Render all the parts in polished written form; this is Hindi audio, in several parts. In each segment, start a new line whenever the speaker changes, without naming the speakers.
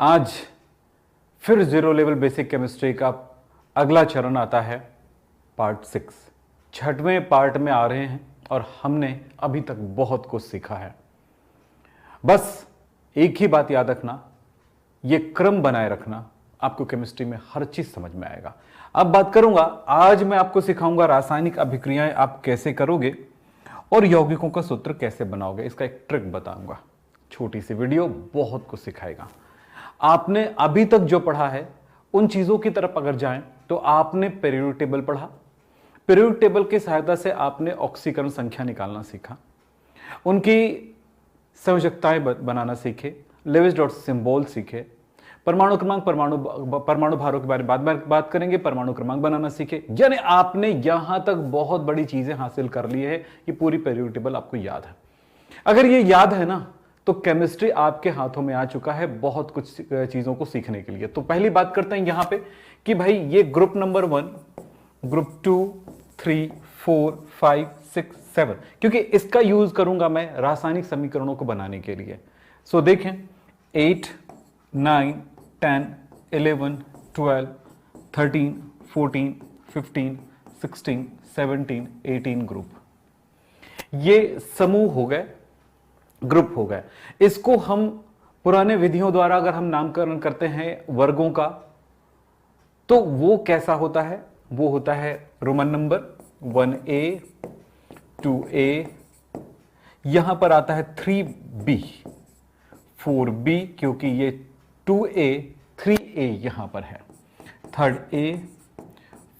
आज फिर जीरो लेवल बेसिक केमिस्ट्री का अगला चरण आता है, पार्ट 6। छठवें पार्ट में आ रहे हैं और हमने अभी तक बहुत कुछ सीखा है। बस एक ही बात याद रखना, ये क्रम बनाए रखना, आपको केमिस्ट्री में हर चीज समझ में आएगा। अब बात करूंगा, आज मैं आपको सिखाऊंगा रासायनिक अभिक्रियाएं आप कैसे करोगे और यौगिकों का सूत्र कैसे बनाओगे। इसका एक ट्रिक बताऊंगा। छोटी सी वीडियो बहुत कुछ सिखाएगा। आपने अभी तक जो पढ़ा है उन चीजों की तरफ अगर जाएं तो आपने पीरियोडिक टेबल पढ़ा। पीरियोडिक टेबल की सहायता से आपने ऑक्सीकरण संख्या निकालना सीखा, उनकी संयोजकताएं बनाना सीखे, लेविस डॉट सिंबल सीखे, परमाणु क्रमांक, परमाणु भारों के बारे में बात करेंगे, परमाणु क्रमांक बनाना सीखे। यानी आपने यहां तक बहुत बड़ी चीजें हासिल कर ली है। ये पूरी पीरियोडिक टेबल आपको याद है। अगर ये याद है ना तो केमिस्ट्री आपके हाथों में आ चुका है बहुत कुछ चीजों को सीखने के लिए। तो पहली बात करते हैं यहां पे कि भाई ये ग्रुप नंबर 1, ग्रुप 2, 3, 4, 5, 6, 7, क्योंकि इसका यूज करूंगा मैं रासायनिक समीकरणों को बनाने के लिए। सो देखें 8, 9, 10, 11, 12, 13, 14, 15, 16, 17, 18 ग्रुप। ये समूह हो गए, ग्रुप हो गए। इसको हम पुराने विधियों द्वारा अगर हम नामकरण करते हैं वर्गों का, तो वो कैसा होता है? वो होता है रोमन नंबर 1A, 2A, यहां पर आता है 3B, 4B, क्योंकि ये 2A, 3A यहां पर है, 3rd A,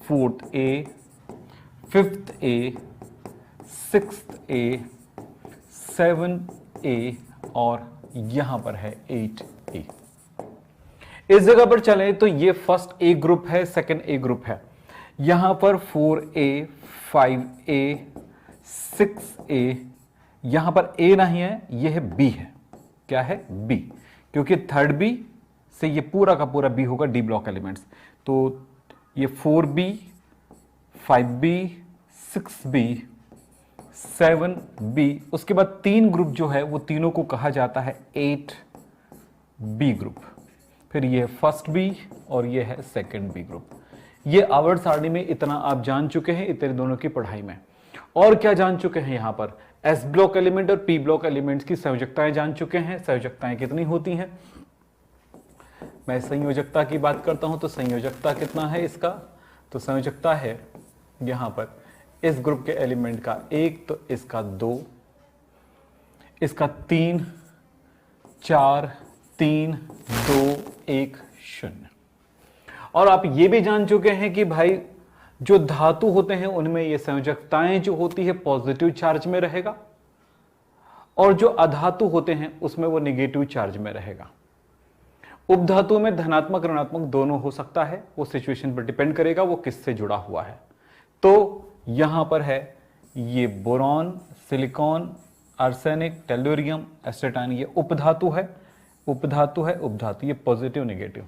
4th A, 5th A, 6th A, 7A और यहां पर है 8A। इस जगह पर चलें तो ये फर्स्ट ए ग्रुप है, सेकंड ए ग्रुप है। यहां पर 4A, 5A, 6A, यहां पर A नहीं है, यह है B है। क्या है? B, क्योंकि 3rd B से ये पूरा का पूरा B होगा, डी ब्लॉक एलिमेंट्स। तो ये 4B, 5B, 6B, 7B, उसके बाद 3 ग्रुप जो है वो तीनों को कहा जाता है 8B ग्रुप। फिर ये फर्स्ट B और ये है सेकंड B ग्रुप। ये आवर्त सारणी में इतना आप जान चुके हैं इतने दोनों की पढ़ाई में। और क्या जान चुके हैं? यहां पर S ब्लॉक एलिमेंट और P ब्लॉक एलिमेंट्स की संयोजकताएं जान चुके हैं। संयोजकताएं कितनी होती हैं? मैं संयोजकता की बात करता हूं तो संयोजकता कितना है इसका? तो संयोजकता है यहां पर इस ग्रुप के एलिमेंट का 1, तो इसका 2, इसका 3, 4, 3, 2, 1, 0। और आप ये भी जान चुके हैं कि भाई जो धातु होते हैं उनमें ये संयोजकताएं जो होती है पॉजिटिव चार्ज में रहेगा और जो अधातु होते हैं उसमें वो नेगेटिव चार्ज में रहेगा। उपधातु में धनात्मक ऋणात्मक दोनों हो सकता है, वो सिचुएशन पर डिपेंड करेगा वो किससे जुड़ा हुआ है। तो यहां पर है ये boron, silicon, arsenic, tellurium, astatine, ये उपधातु है, उपधातु है, उपधातु, ये पॉजिटिव नेगेटिव।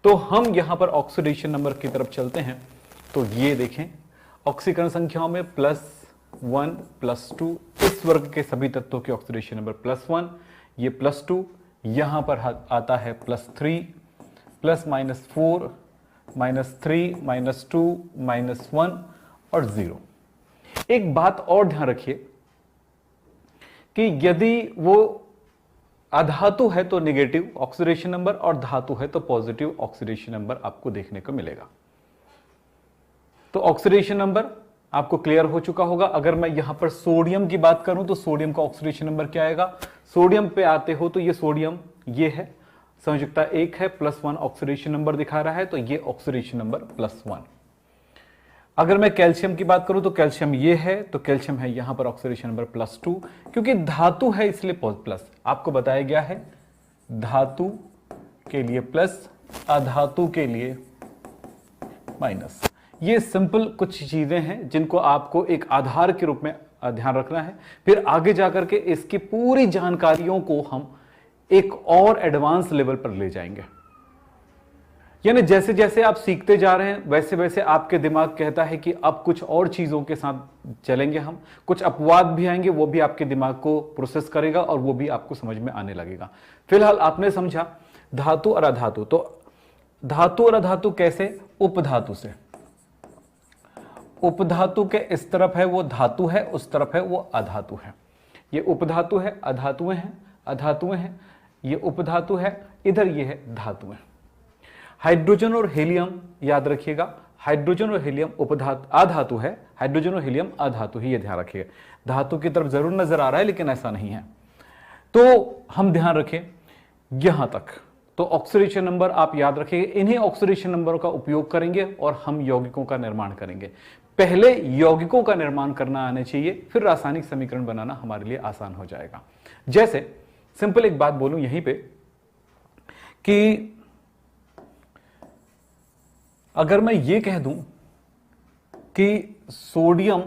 तो हम यहां पर ऑक्सीडेशन नंबर की तरफ चलते हैं। तो ये देखें ऑक्सीकरण संख्याओं में +1, +2, इस वर्ग के सभी तत्वों की ऑक्सीडेशन नंबर +1, ये +2, यहां पर आता है +3, +, -4, -3, -2, -1 और 0। एक बात और ध्यान रखिए कि यदि वो अधातु है तो नेगेटिव ऑक्सीडेशन नंबर और धातु है तो पॉजिटिव ऑक्सीडेशन नंबर आपको देखने को मिलेगा। तो ऑक्सीडेशन नंबर आपको क्लियर हो चुका होगा। अगर मैं यहां पर सोडियम की बात करूं तो सोडियम का ऑक्सीडेशन नंबर क्या आएगा? सोडियम पे आते हो तो ये सोडियम ये है, संयोजकता 1 है, +1 ऑक्सीडेशन नंबर दिखा रहा है, तो ये ऑक्सीडेशन नंबर +1। अगर मैं कैल्शियम की बात करूं तो कैल्शियम ये है, तो कैल्शियम है यहां पर ऑक्सीडेशन नंबर +2, क्योंकि धातु है इसलिए प्लस। आपको बताया गया है धातु के लिए प्लस, अधातु के लिए माइनस। ये सिंपल कुछ चीजें हैं जिनको आपको एक आधार के रूप में ध्यान रखना है। फिर आगे जाकर के इसकी पूरी जानकारियों को हम एक और एडवांस लेवल पर ले जाएंगे। यानी जैसे जैसे आप सीखते जा रहे हैं वैसे वैसे आपके दिमाग कहता है कि अब कुछ और चीजों के साथ चलेंगे हम, कुछ अपवाद भी आएंगे, वो भी आपके दिमाग को प्रोसेस करेगा और वो भी आपको समझ में आने लगेगा। फिलहाल आपने समझा धातु और अधातु, तो धातु और अधातु कैसे? उपधातु से। उपधातु के इस तरफ है वो धातु है, उस तरफ है वो अधातु है। ये उपधातु है, अधातुएं हैं, अधातुएं हैं, ये उपधातु है, इधर ये है धातुएं। हाइड्रोजन और हीलियम याद रखिएगा, हाइड्रोजन और हीलियम अधातु है, हाइड्रोजन और हीलियम अधातु ही, ये ध्यान रखिएगा। धातु की तरफ जरूर नजर आ रहा है लेकिन ऐसा नहीं है, तो हम ध्यान रखें यहां तक। तो ऑक्सीडेशन नंबर आप याद रखिएगा, इन्हीं ऑक्सीडेशन नंबरों का उपयोग करेंगे और हम यौगिकों का निर्माण करेंगे। पहले यौगिकों का निर्माण करना आना चाहिए, फिर रासायनिक समीकरण बनाना हमारे लिए आसान हो जाएगा। जैसे सिंपल एक बात बोलूं यहीं पे कि अगर मैं ये कह दूं कि सोडियम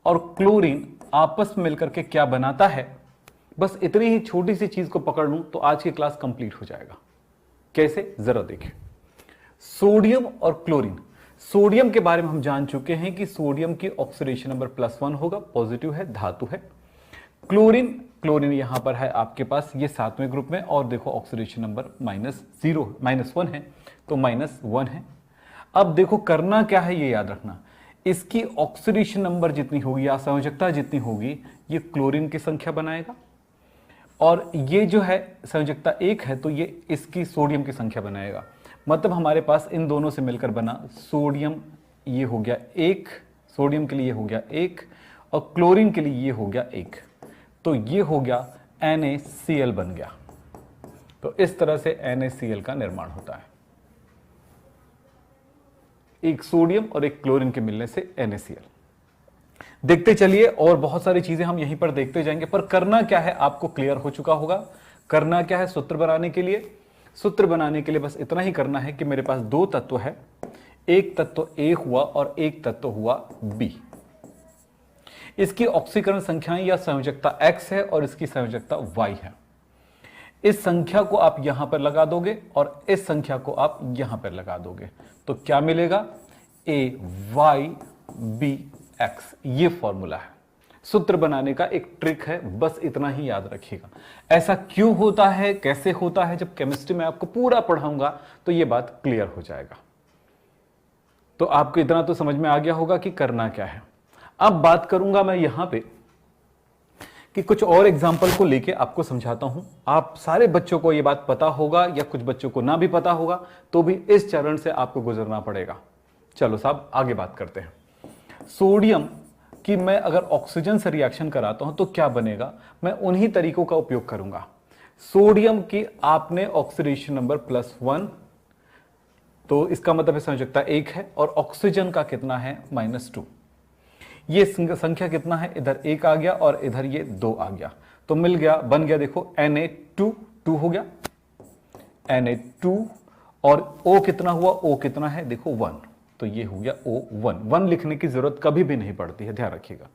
और क्लोरीन आपस में मिलकर के क्या बनाता है, बस इतनी ही छोटी सी चीज को पकड़ लूं तो आज की क्लास कंप्लीट हो जाएगा। कैसे? जरा देखिए। सोडियम और क्लोरीन, सोडियम के बारे में हम जान चुके हैं कि सोडियम की ऑक्सीडेशन नंबर +1 होगा, पॉजिटिव है, धातु है। क्लोरीन, क्लोरीन यहां पर है आपके पास ये 7वें ग्रुप में, और देखो ऑक्सीडेशन नंबर -1 है, तो -1 है। अब देखो करना क्या है ये याद रखना, इसकी ऑक्सीडेशन नंबर जितनी होगी या संयोजकता जितनी होगी ये क्लोरीन की संख्या बनाएगा, और ये जो है संयोजकता 1 है तो ये इसकी सोडियम की संख्या बनाएगा। मतलब हमारे पास इन दोनों से मिलकर बना सोडियम, ये हो गया 1, सोडियम के लिए ये हो गया 1 और क्लोरीन के लिए ये हो गया 1, तो ये हो गया NaCl बन गया। तो इस तरह से NaCl का निर्माण होता है, एक सोडियम और एक क्लोरीन के मिलने से NaCl। देखते चलिए और बहुत सारी चीजें हम यहीं पर देखते जाएंगे, पर करना क्या है आपको क्लियर हो चुका होगा। करना क्या है सूत्र बनाने के लिए? सूत्र बनाने के लिए बस इतना ही करना है कि मेरे पास 2 तत्व है, एक तत्व A हुआ और एक तत्व हुआ B। इसकी ऑक्सीकरण संख्याएं या संयोजकता X है और इसकी संयोजकता Y है। इस संख्या को आप यहां पर लगा दोगे और इस संख्या को आप यहां पर लगा दोगे तो क्या मिलेगा? AYBX, ये फॉर्मूला है। सूत्र बनाने का एक ट्रिक है, बस इतना ही याद रखिएगा। ऐसा क्यों होता है, कैसे होता है, जब केमिस्ट्री में आपको पूरा पढ़ाऊंगा तो ये बात क्लियर हो जाएगा। तो आपको इतना तो समझ में आ गया होगा कि करना क्या है। अब बात करूंगा मैं यहां पे कि कुछ और एग्जाम्पल को लेके आपको समझाता हूं। आप सारे बच्चों को ये बात पता होगा या कुछ बच्चों को ना भी पता होगा, तो भी इस चरण से आपको गुजरना पड़ेगा। चलो साहब आगे बात करते हैं। सोडियम कि मैं अगर ऑक्सीजन से रिएक्शन कराता हूं तो क्या बनेगा, मैं उन्हीं तरीकों का उपयोग करूंगा। सोडियम की आपने ऑक्सीडेशन नंबर +1, तो इसका मतलब है संयोजकता 1 है, और ऑक्सीजन का कितना है -2। ये संख्या कितना है, इधर 1 आ गया और इधर ये 2 आ गया, तो मिल गया, बन गया देखो Na2, 2 हो गया Na2, और O कितना हुआ, O कितना है देखो 1, तो ये हो गया O1। 1 लिखने की जरूरत कभी भी नहीं पड़ती है, ध्यान रखिएगा।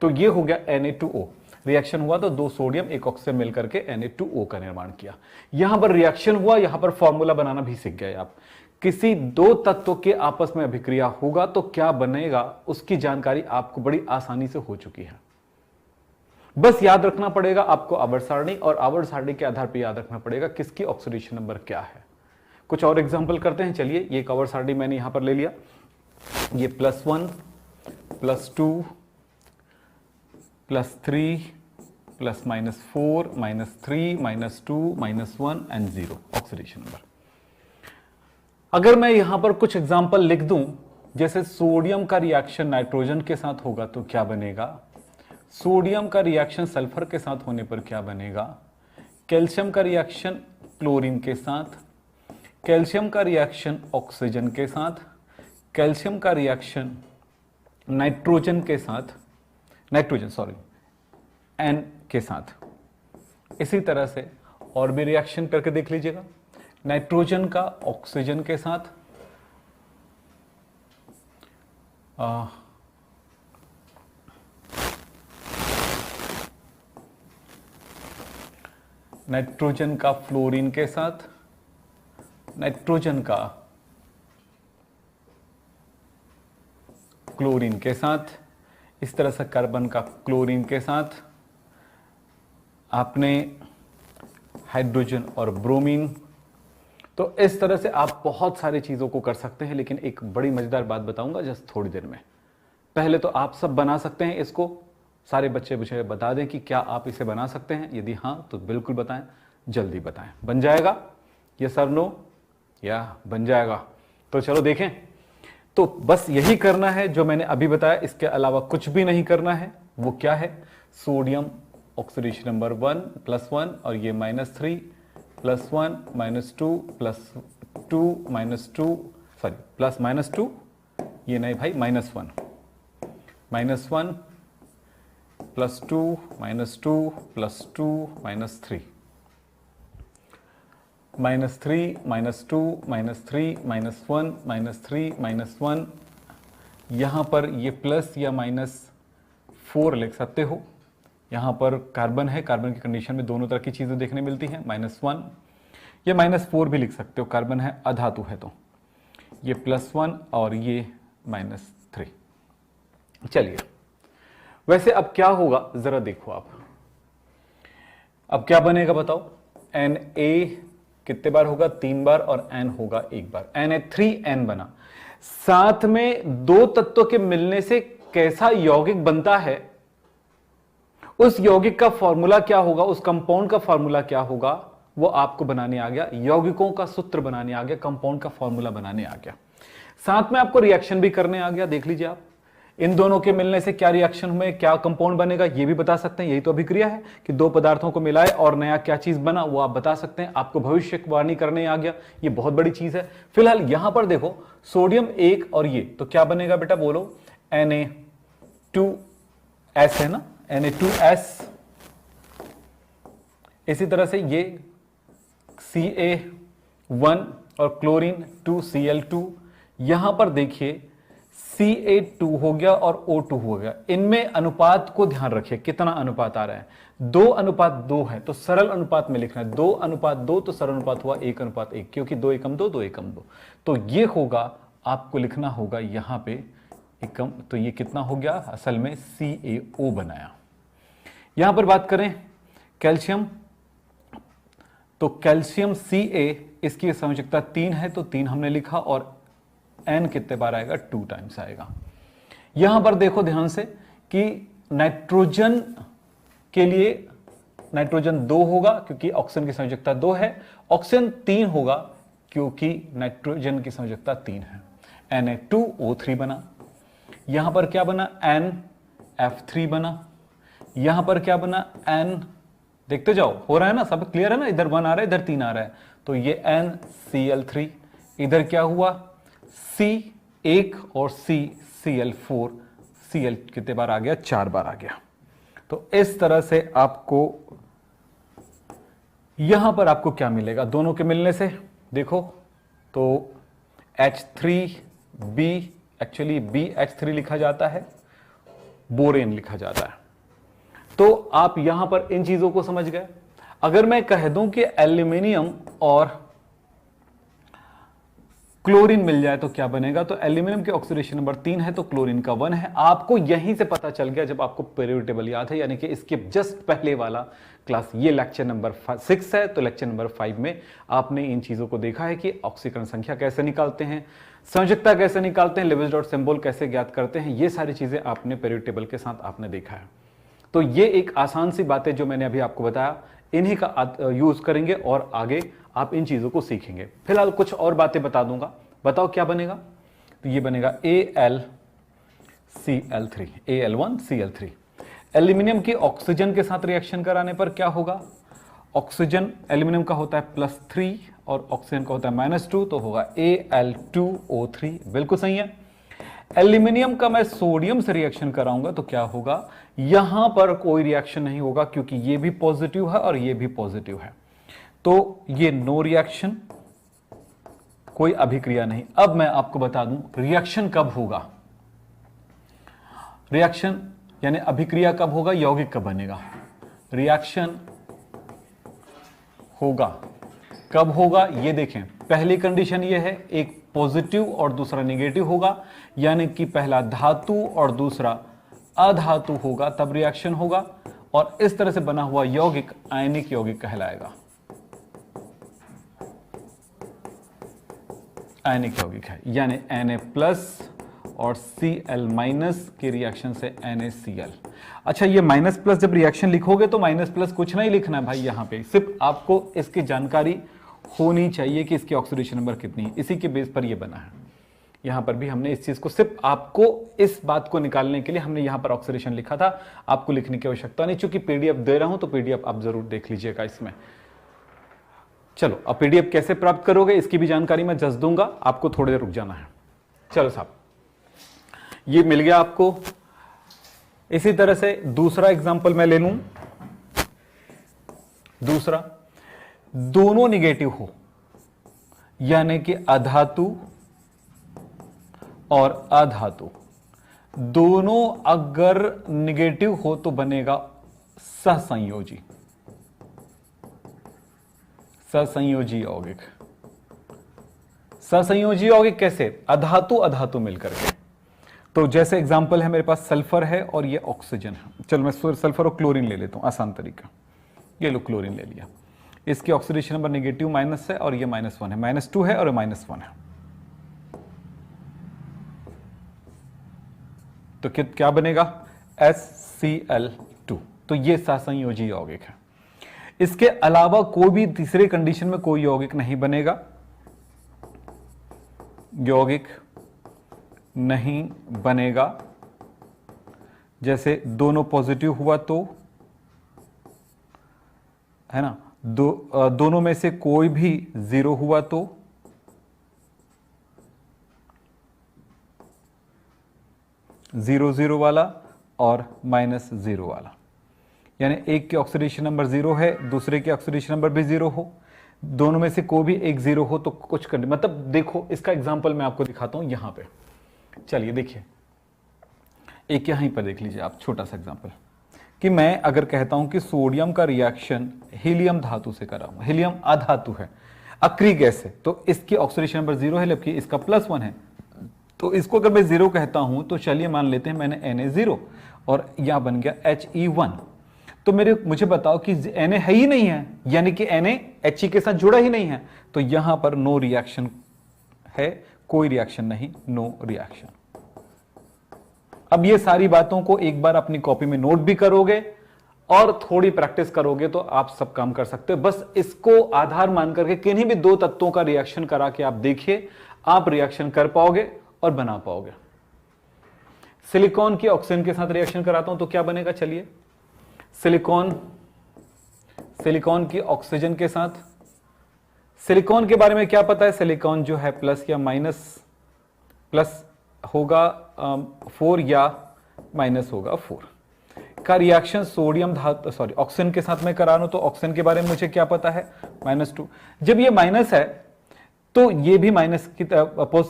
तो ये हो गया Na2O। रिएक्शन हुआ तो 2 सोडियम 1 ऑक्सीजन मिलकर के Na2O का निर्माण किया। यहां पर रिएक्शन हुआ, यहां पर फॉर्मूला बनाना भी सीख गए आप। किसी 2 तत्वों के आपस में अभिक्रिया होगा तो क्या बनेगा, उसकी जानकारी आपको बड़ी आसानी से हो चुकी है। बस याद रखना पड़ेगा आपको आवर्त सारणी, और आवर्त सारणी के आधार पर याद रखना पड़ेगा किसकी ऑक्सीडेशन नंबर क्या है। कुछ और एग्जाम्पल करते हैं। चलिए, ये आवर्त सारणी मैंने यहां पर ले लिया, ये +1 +2 +3 +-4 -3 -2 -1 एंड 0 ऑक्सीडेशन नंबर। अगर मैं यहां पर कुछ एग्जाम्पल लिख दूं, जैसे सोडियम का रिएक्शन नाइट्रोजन के साथ होगा तो क्या बनेगा, सोडियम का रिएक्शन सल्फर के साथ होने पर क्या बनेगा, कैल्शियम का रिएक्शन क्लोरीन के साथ, कैल्शियम का रिएक्शन ऑक्सीजन के साथ, कैल्शियम का रिएक्शन नाइट्रोजन के साथ, N के साथ। इसी तरह से और भी रिएक्शन करके देख लीजिएगा, नाइट्रोजन का ऑक्सीजन के साथ, नाइट्रोजन का फ्लोरीन के साथ, नाइट्रोजन का क्लोरीन के साथ, इस तरह से कार्बन का क्लोरीन के साथ, आपने हाइड्रोजन और ब्रोमीन। तो इस तरह से आप बहुत सारी चीज़ों को कर सकते हैं, लेकिन एक बड़ी मज़ेदार बात बताऊंगा जस्ट थोड़ी देर में। पहले तो आप सब बना सकते हैं इसको, सारे बच्चे मुझे बता दें कि क्या आप इसे बना सकते हैं, यदि हाँ तो बिल्कुल बताएं, जल्दी बताएं। बन जाएगा ये सर नो या बन जाएगा? तो चलो देखें। तो बस यही करना है जो मैंने अभी बताया, इसके अलावा कुछ भी नहीं करना है। वो क्या है? सोडियम ऑक्सीडेशन नंबर 1 +1 और ये -3 +1 -2 +2 -2 सॉरी +-2 ये नहीं भाई -1 -1 +2 -2 +2 -3 -3 -2 -3 -1 -3 -1 यहां पर ये प्लस या -4 लिख सकते हो। यहां पर कार्बन है, कार्बन की कंडीशन में दोनों तरह की चीजें देखने मिलती हैं, -1 या -4 भी लिख सकते हो, कार्बन है अधातु है तो ये +1 और ये -3। चलिए वैसे अब क्या होगा जरा देखो आप, अब क्या बनेगा बताओ? Na कितने बार होगा? 3 बार, और N होगा 1 बार। Na3N बना। साथ में दो तत्वों के मिलने से कैसा यौगिक बनता है, उस यौगिक का फॉर्मूला क्या होगा, उस कंपाउंड का फॉर्मूला क्या होगा, वो आपको बनाने आ गया। यौगिकों का सूत्र बनाने आ गया, कंपाउंड का फॉर्मूला बनाने आ गया। साथ में आपको रिएक्शन भी करने आ गया। देख लीजिए आप, इन दोनों के मिलने से क्या रिएक्शन में क्या कंपाउंड बनेगा ये भी बता सकते हैं। यही तो अभिक्रिया है कि दो पदार्थों को मिलाए और नया क्या चीज बना वो आप बता सकते हैं। आपको भविष्यवाणी करने आ गया, ये बहुत बड़ी चीज है। फिलहाल यहां पर देखो सोडियम 1 और ये तो क्या बनेगा बेटा बोलो? Na2S है ना, Na2S। इसी तरह से ये Ca1 और क्लोरीन 2Cl2। यहां पर देखिए Ca2 हो गया और O2 हो गया। इनमें अनुपात को ध्यान रखिए, कितना अनुपात आ रहा है? 2:2 है, तो सरल अनुपात में लिखना है। 2:2 तो सरल अनुपात हुआ 1:1, क्योंकि 2 एकम 2 2 एकम 2। तो ये होगा, आपको लिखना होगा यहां पे एकम। तो ये कितना हो गया? असल में CaO बनाया। यहां पर बात करें कैल्शियम, तो कैल्शियम Ca इसकी संयोजकता 3 है, तो 3 हमने लिखा, और N कितने बार आएगा? 2 टाइम्स आएगा। यहां पर देखो ध्यान से कि नाइट्रोजन के लिए नाइट्रोजन 2 होगा क्योंकि ऑक्सीजन की संयोजकता 2 है। ऑक्सीजन 3 होगा क्योंकि नाइट्रोजन की संयोजकता 3 है। Na2O3 बना। यहां पर क्या बना? NF3 बना। यहां पर क्या बना? N, देखते जाओ, हो रहा है ना, सब क्लियर है ना? इधर 1 आ रहा है, इधर 3 आ रहा है, तो ये NCl3। इधर क्या हुआ? C1 और CCl4। Cl कितने बार आ गया? 4 बार आ गया। तो इस तरह से आपको यहां पर आपको क्या मिलेगा दोनों के मिलने से? देखो तो H3B, एक्चुअली BH3 लिखा जाता है, बोरेन लिखा जाता है। तो आप यहां पर इन चीजों को समझ गए। अगर मैं कह दूं कि एल्यूमिनियम और क्लोरीन मिल जाए तो क्या बनेगा? तो एल्यूमिनियम के ऑक्सीडेशन नंबर 3 है, तो क्लोरीन का 1 है। आपको यहीं से पता चल गया जब आपको पीरियोडिक टेबल याद है, यानी कि इसके जस्ट पहले वाला क्लास, ये लेक्चर नंबर 6 है, तो लेक्चर नंबर 5 में आपने इन चीजों को देखा है कि ऑक्सीकरण संख्या कैसे निकालते हैं, संयोजकता कैसे निकालते हैं, लेविस डॉट सिंबल कैसे ज्ञात करते हैं, ये सारी चीजें आपने पीरियोडिक टेबल के साथ आपने देखा है। तो ये एक आसान सी बातें जो मैंने अभी आपको बताया, इन्हीं का यूज करेंगे और आगे आप इन चीजों को सीखेंगे। फिलहाल कुछ और बातें बता दूंगा। बताओ क्या बनेगा? तो ये बनेगा AlCl3, Al1Cl3। एल्यूमिनियम की ऑक्सीजन के साथ रिएक्शन कराने पर क्या होगा? ऑक्सीजन एल्यूमिनियम का होता है +3 और ऑक्सीजन का होता है -2, तो होगा Al2O3। बिल्कुल सही है। एल्यूमिनियम का मैं सोडियम से रिएक्शन कराऊंगा तो क्या होगा? यहां पर कोई रिएक्शन नहीं होगा क्योंकि ये भी पॉजिटिव है और ये भी पॉजिटिव है, तो ये नो रिएक्शन, कोई अभिक्रिया नहीं। अब मैं आपको बता दूं रिएक्शन कब होगा। रिएक्शन यानी अभिक्रिया कब होगा, यौगिक कब बनेगा। रिएक्शन होगा कब होगा ये देखें। पहली कंडीशन ये है, एक पॉजिटिव और दूसरा नेगेटिव होगा, यानी कि पहला धातु और दूसरा अधातु होगा, तब रिएक्शन होगा। और इस तरह से बना हुआ यौगिक आयनिक यौगिक कहलाएगा। आयनिक यौगिक है, यानी Na प्लस और Cl माइनस के रिएक्शन से NaCl। अच्छा, ये माइनस प्लस जब रिएक्शन लिखोगे तो माइनस प्लस कुछ नहीं लिखना है भाई, यहाँ पे सिर्फ आपको इसकी जानकारी होनी चाहिए कि इसकी ऑक्सीडेशन नंबर कितनी है, इसी के बेस पर ये बना है। यहाँ पर भी हमने इस चीज को सिर्फ आपको इस बात को निकालने के लिए हमने यहाँ पर ऑक्सीडेशन लिखा था, आपको लिखने की आवश्यकता नहीं, चूंकि पीडीएफ दे रहा हूं तो पीडीएफ आप जरूर देख लीजिएगा इसमें। चलो, अब पीडीएफ कैसे प्राप्त करोगे इसकी भी जानकारी मैं जस दूंगा, आपको थोड़ी देर रुक जाना है। चलो साहब, ये मिल गया आपको। इसी तरह से दूसरा एग्जांपल मैं ले लूं। दूसरा, दोनों निगेटिव हो, यानी कि अधातु और अधातु दोनों अगर निगेटिव हो तो बनेगा सहसंयोजी, सहसंयोजी यौगिक। सहसंयोजी यौगिक कैसे? अधातु अधातु मिलकर के। तो जैसे एग्जांपल है, मेरे पास सल्फर है और ये ऑक्सीजन है। चलो मैं सल्फर और क्लोरीन ले लेता हूं, आसान तरीका। ये लो क्लोरीन ले लिया, इसकी ऑक्सीडेशन नंबर नेगेटिव माइनस है और ये -1 है, -2 है और -1 है। तो क्या बनेगा? SCl2। तो ये सहसंयोजी यौगिक है। इसके अलावा कोई भी तीसरे कंडीशन में कोई यौगिक नहीं बनेगा, यौगिक नहीं बनेगा। जैसे दोनों पॉजिटिव हुआ तो, है ना, दोनों में से कोई भी 0 हुआ तो, (0 वाला और -0 वाला, यानी एक के ऑक्सीडेशन नंबर 0 है, दूसरे के ऑक्सीडेशन नंबर भी 0 हो, दोनों में से कोई भी एक 0 हो तो कुछ कर, मतलब देखो इसका एग्जांपल मैं आपको दिखाता हूं यहां पे। चलिए देखिए, एक यहीं पर देख लीजिए आप, छोटा सा एग्जांपल, कि मैं अगर कहता हूं कि सोडियम का रिएक्शन हीलियम धातु से कर रहा हूं, हीलियम अधातु है, अक्रिय गैस है, तो इसकी ऑक्सीडेशन नंबर 0 है, जबकि इसका +1 है। तो इसको अगर मैं 0 कहता हूं तो चलिए मान लेते हैं मैंने Na0 और यहां बन गया He1। तो मुझे बताओ कि Na है ही नहीं है, यानी कि Na He के साथ जुड़ा ही नहीं है, तो यहां पर नो रिएक्शन है, कोई रिएक्शन नहीं, नो रिएक्शन। अब ये सारी बातों को एक बार अपनी कॉपी में नोट भी करोगे और थोड़ी प्रैक्टिस करोगे तो आप सब काम कर सकते हो। बस इसको आधार मान करके किन्हीं भी दो तत्वों का रिएक्शन करा के आप देखिए, आप रिएक्शन कर पाओगे और बना पाओगे। सिलिकॉन की ऑक्सीजन के साथ रिएक्शन कराता हूं तो क्या बनेगा? चलिए, सिलिकॉन की ऑक्सीजन के साथ, सिलिकॉन के बारे में क्या पता है? सिलिकॉन जो है प्लस या माइनस, प्लस होगा 4 या माइनस होगा 4 का रिएक्शन सोडियम धातु, सॉरी ऑक्सीजन के साथ मैं करा रहा हूं, तो ऑक्सीजन के बारे में मुझे क्या पता है? -2। जब ये माइनस है तो ये भी माइनस की तरह,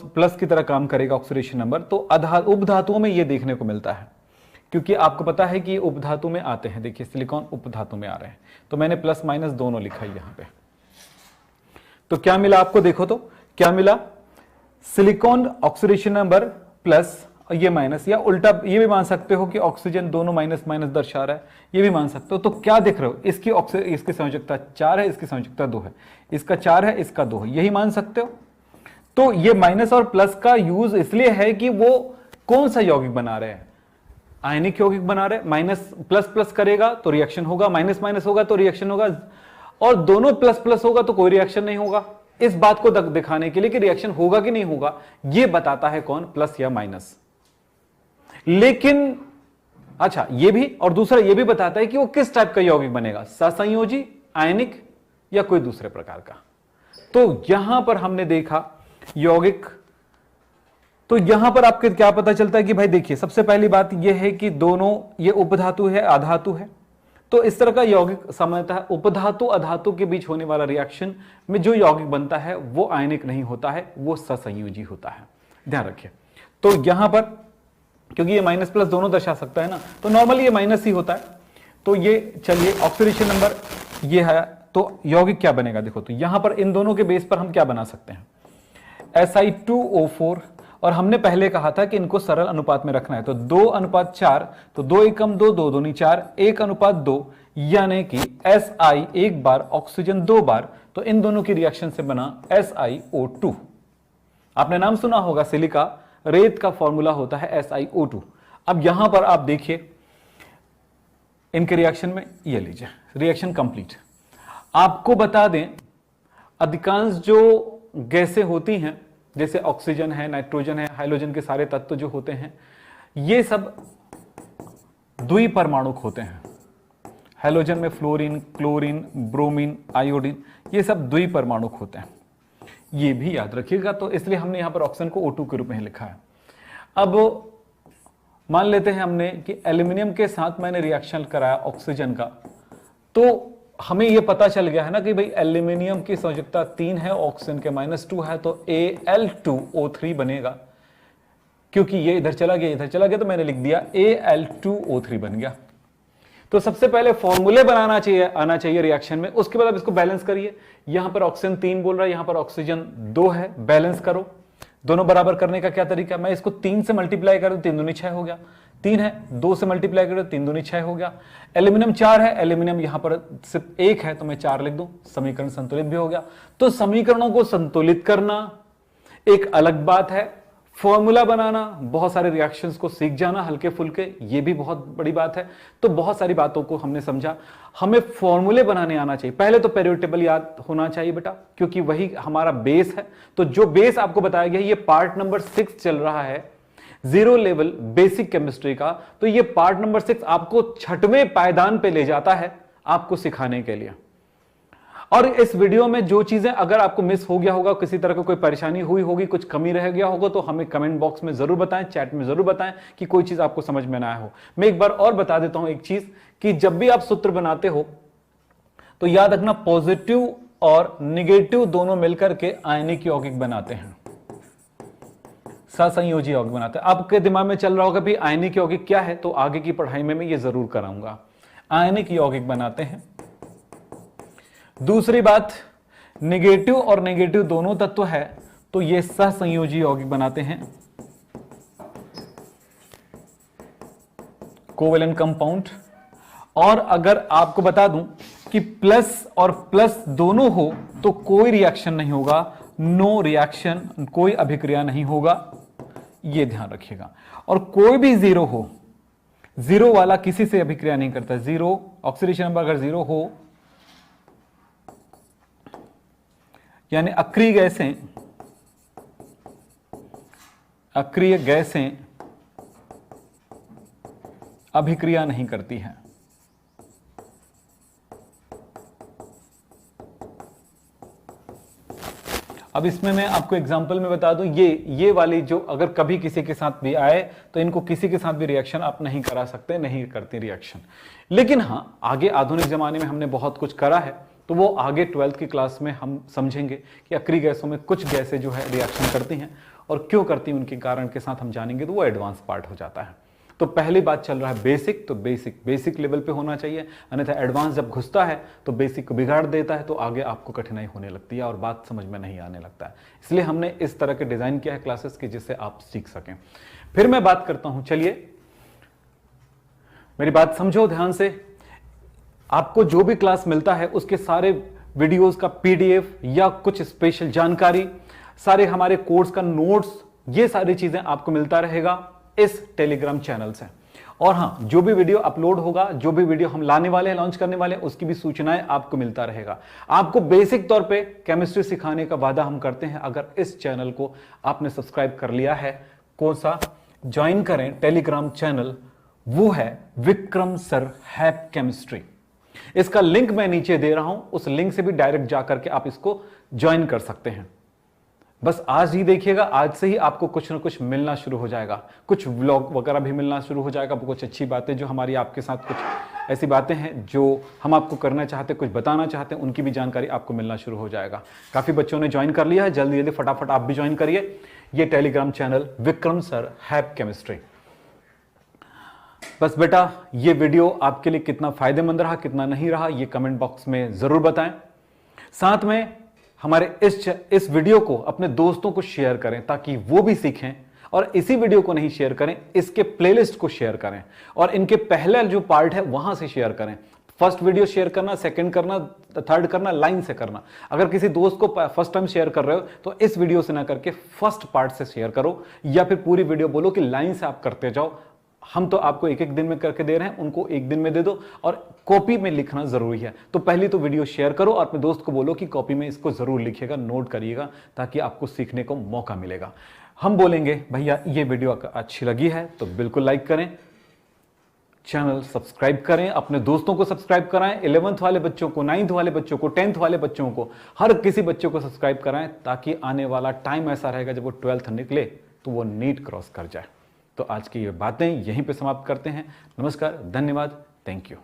प्लस की तरह काम करेगा ऑक्सीडेशन नंबर। तो उपधातुओं में ये देखने को मिलता है, क्योंकि आपको पता है कि उपधातु में आते हैं। देखिए सिलिकॉन उपधातु में आ रहे हैं, तो मैंने प्लस माइनस दोनों लिखा है यहां पे। तो क्या मिला आपको? देखो तो क्या मिला? सिलिकॉन ऑक्सीडेशन नंबर प्लस, ये माइनस, या उल्टा ये भी मान सकते हो कि ऑक्सीजन दोनों माइनस माइनस दर्शा रहा है, ये भी मान सकते हो। तो क्या देख रहे हो? इसकी संयोजकता 4 है, इसकी संयोजकता 2 है, इसका 4 है, इसका 2 है, यही मान सकते हो। तो ये माइनस और प्लस का यूज इसलिए है कि वो कौन सा यौगिक बना रहे हैं? आयनिक यौगिक बना रहे हैं। माइनस प्लस प्लस करेगा तो रिएक्शन होगा, माइनस माइनस होगा तो रिएक्शन होगा, और दोनों प्लस प्लस होगा तो कोई रिएक्शन नहीं होगा। इस बात को दिखाने के लिए कि रिएक्शन होगा कि नहीं होगा, यह बताता है कौन? प्लस या माइनस। लेकिन अच्छा, ये भी, और दूसरा ये भी बताता है कि वो किस टाइप का यौगिक बनेगा, सहसंयोजी, आयनिक या कोई दूसरे प्रकार का। तो यहां पर हमने देखा यौगिक, तो यहां पर आपके क्या पता चलता है कि भाई देखिए, सबसे पहली बात यह है कि दोनों ये उपधातु है, अधातु है। तो इस तरह का यौगिक सामान्यतः उपधातु अधातु के बीच होने वाला रिएक्शन में जो यौगिक बनता है वो आयनिक नहीं होता है, वो सहसंयोजी होता है, ध्यान रखिए। तो यहां पर क्योंकि ये माइनस प्लस दोनों दर्शा सकता है ना, तो नॉर्मली ये माइनस ही होता है। तो ये चलिए ऑक्सीडेशन नंबर ये है, तो यौगिक क्या बनेगा? देखो तो यहां पर इन दोनों के बेस पर हम क्या बना सकते हैं? Si2O4, और हमने पहले कहा था कि इनको सरल अनुपात में रखना है, तो 2:4, तो 2 एकम 2, 2 दूनी 4, 1:2, यानी कि Si एक बार, ऑक्सीजन 2 बार, तो इन दोनों की रिएक्शन से बना SiO2। आपने नाम सुना होगा सिलिका, रेत का फॉर्मूला होता है SiO2। अब यहां पर आप देखिए इनके रिएक्शन में, ये लीजिए रिएक्शन कंप्लीट। आपको बता दें अधिकांश जो गैसें होती हैं जैसे ऑक्सीजन है, नाइट्रोजन है, हाइड्रोजन के सारे तत्व जो होते हैं ये सब द्विपरमाणुक होते हैं। हाइड्रोजन में फ्लोरीन, क्लोरीन, ब्रोमीन, आयोडीन, ये सब द्विपरमाणुक होते हैं, ये भी याद रखिएगा। तो इसलिए हमने यहां पर ऑक्सीजन को O2 के रूप में लिखा है। अब मान लेते हैं हमने कि एल्यूमिनियम के साथ मैंने रिएक्शन कराया ऑक्सीजन का, तो हमें यह पता चल गया है ना कि भाई एल्यूमिनियम की संयोजकता 3 है, ऑक्सीजन के -2 है, तो Al2O3 बनेगा। क्योंकि ये इधर चला गया, इधर चला गया, तो मैंने लिख दिया Al2O3 बन गया। तो सबसे पहले फॉर्मूले बनाना चाहिए, आना चाहिए रिएक्शन में, उसके बाद आप इसको बैलेंस करिए। यहां पर ऑक्सीजन 3 बोल रहा है, यहां पर ऑक्सीजन 2 है, बैलेंस करो। दोनों बराबर करने का क्या तरीका, मैं इसको 3 से मल्टीप्लाई कर दूं, 3 दूनी 6 हो गया। 3 है, 2 से मल्टीप्लाई कर दो, 3 दूनी 6 हो गया। एल्यूमिनियम 4 है, एल्यूमिनियम यहां पर सिर्फ 1 है, तो मैं 4 लिख दूं, समीकरण संतुलित भी हो गया। तो समीकरणों को संतुलित करना एक अलग बात है, फॉर्मूला बनाना, बहुत सारे रिएक्शंस को सीख जाना हल्के फुल्के, ये भी बहुत बड़ी बात है। तो बहुत सारी बातों को हमने समझा, हमें फॉर्मूले बनाने आना चाहिए। पहले तो पीरियोडिक टेबल याद होना चाहिए बेटा, क्योंकि वही हमारा बेस है। तो जो बेस आपको बताया गया, ये पार्ट नंबर 6 चल रहा है, 0 लेवल बेसिक केमिस्ट्री का। तो ये पार्ट नंबर 6 आपको 6वें पायदान पे ले जाता है आपको सिखाने के लिए। और इस वीडियो में जो चीजें अगर आपको मिस हो गया होगा, किसी तरह की कोई परेशानी हुई होगी, कुछ कमी रह गया होगा, तो हमें कमेंट बॉक्स में जरूर बताएं, चैट में जरूर बताएं कि कोई चीज आपको समझ में ना आया हो। मैं एक बार और बता देता हूं एक चीज, कि जब भी आप सूत्र बनाते हो तो याद रखना पॉजिटिव और निगेटिव दोनों मिलकर के आयनिक यौगिक बनाते हैं, सहसंयोजी यौगिक बनाते हैं। आपके दिमाग में चल रहा होगा भी आयनिक यौगिक क्या है, तो आगे की पढ़ाई में मैं ये जरूर कराऊंगा। आयनिक यौगिक बनाते हैं। दूसरी बात, नेगेटिव और नेगेटिव दोनों तत्व है तो ये सहसंयोजी यौगिक बनाते हैं, कोवेलेंट कंपाउंड। और अगर आपको बता दूं कि प्लस और प्लस दोनों हो तो कोई रिएक्शन नहीं होगा, नो रिएक्शन, कोई अभिक्रिया नहीं होगा, ये ध्यान रखिएगा। और कोई भी 0 हो, 0 वाला किसी से अभिक्रिया नहीं करता। 0 ऑक्सीडेशन नंबर अगर 0 हो यानी अक्रिय गैसें अभिक्रिया नहीं करती हैं। अब इसमें मैं आपको एग्जांपल में बता दूं, ये वाली जो अगर कभी किसी के साथ भी आए तो इनको किसी के साथ भी रिएक्शन आप नहीं करा सकते, नहीं करती रिएक्शन। लेकिन हां, आगे आधुनिक जमाने में हमने बहुत कुछ करा है, तो वो आगे 12th की क्लास में हम समझेंगे कि अक्रिय गैसों में कुछ गैसें जो है रिएक्शन करती हैं और क्यों करती हैं, उनके कारण के साथ हम जानेंगे, तो वो एडवांस पार्ट हो जाता है। तो पहली बात चल रहा है बेसिक, तो बेसिक लेवल पे होना चाहिए, अन्यथा एडवांस जब घुसता है तो बेसिक को बिगाड़ देता है, तो आगे आपको कठिनाई होने लगती है और बात समझ में नहीं आने लगता है। इसलिए हमने इस तरह के डिजाइन किया है क्लासेस की जिससे आप सीख सकें। फिर मैं बात करता हूं, चलिए मेरी बात समझो ध्यान से। आपको जो भी क्लास मिलता है उसके सारे वीडियोस का PDF या कुछ स्पेशल जानकारी, सारे हमारे कोर्स का नोट्स, ये सारी चीजें आपको मिलता रहेगा इस टेलीग्राम चैनल से। और हां, जो भी वीडियो अपलोड होगा, जो भी वीडियो हम लाने वाले हैं, लॉन्च करने वाले हैं, उसकी भी सूचनाएं आपको मिलता रहेगा। आपको बेसिक तौर पे केमिस्ट्री सिखाने का वादा हम करते हैं। अगर इस चैनल को आपने सब्सक्राइब कर लिया है, कौन सा, ज्वाइन करें टेलीग्राम चैनल, वो है विक्रम सर हैप केमिस्ट्री। इसका लिंक मैं नीचे दे रहा हूं, उस लिंक से भी डायरेक्ट जाकर के आप इसको ज्वाइन कर सकते हैं। बस आज ही देखिएगा, आज से ही आपको कुछ ना कुछ मिलना शुरू हो जाएगा, कुछ व्लॉग वगैरह भी मिलना शुरू हो जाएगा, कुछ अच्छी बातें जो हमारी आपके साथ, कुछ ऐसी बातें हैं जो हम आपको करना चाहते, कुछ बताना चाहते हैं, उनकी भी जानकारी आपको मिलना शुरू हो जाएगा। काफी बच्चों ने ज्वाइन कर लिया है, जल्दी जल्दी फटाफट आप भी ज्वाइन करिए ये टेलीग्राम चैनल विक्रम सर हैप केमिस्ट्री। बस बेटा, ये वीडियो आपके लिए कितना फायदेमंद रहा, कितना नहीं रहा, ये कमेंट बॉक्स में जरूर बताएं। साथ में हमारे इस वीडियो को अपने दोस्तों को शेयर करें ताकि वो भी सीखें, और इसी वीडियो को नहीं शेयर करें, इसके प्लेलिस्ट को शेयर करें और इनके पहले जो पार्ट है वहां से शेयर करें। फर्स्ट वीडियो शेयर करना, सेकंड करना, थर्ड करना, लाइन से करना। अगर किसी दोस्त को फर्स्ट टाइम शेयर कर रहे हो तो इस वीडियो से ना करके फर्स्ट पार्ट से शेयर करो, या फिर पूरी वीडियो बोलो कि लाइन से आप करते जाओ। हम तो आपको एक एक दिन में करके दे रहे हैं, उनको एक दिन में दे दो, और कॉपी में लिखना जरूरी है। तो पहली तो वीडियो शेयर करो और अपने दोस्त को बोलो कि कॉपी में इसको जरूर लिखिएगा, नोट करिएगा, ताकि आपको सीखने को मौका मिलेगा। हम बोलेंगे भैया ये वीडियो अच्छी लगी है तो बिल्कुल लाइक करें, चैनल सब्सक्राइब करें, अपने दोस्तों को सब्सक्राइब कराएं, 11th वाले बच्चों को, 9th वाले बच्चों को, 10th वाले बच्चों को, हर किसी बच्चों को सब्सक्राइब कराएं, ताकि आने वाला टाइम ऐसा रहेगा जब वो 12th निकले तो वो नीट क्रॉस कर जाए। तो आज की ये बातें यहीं पे समाप्त करते हैं। नमस्कार, धन्यवाद, थैंक यू।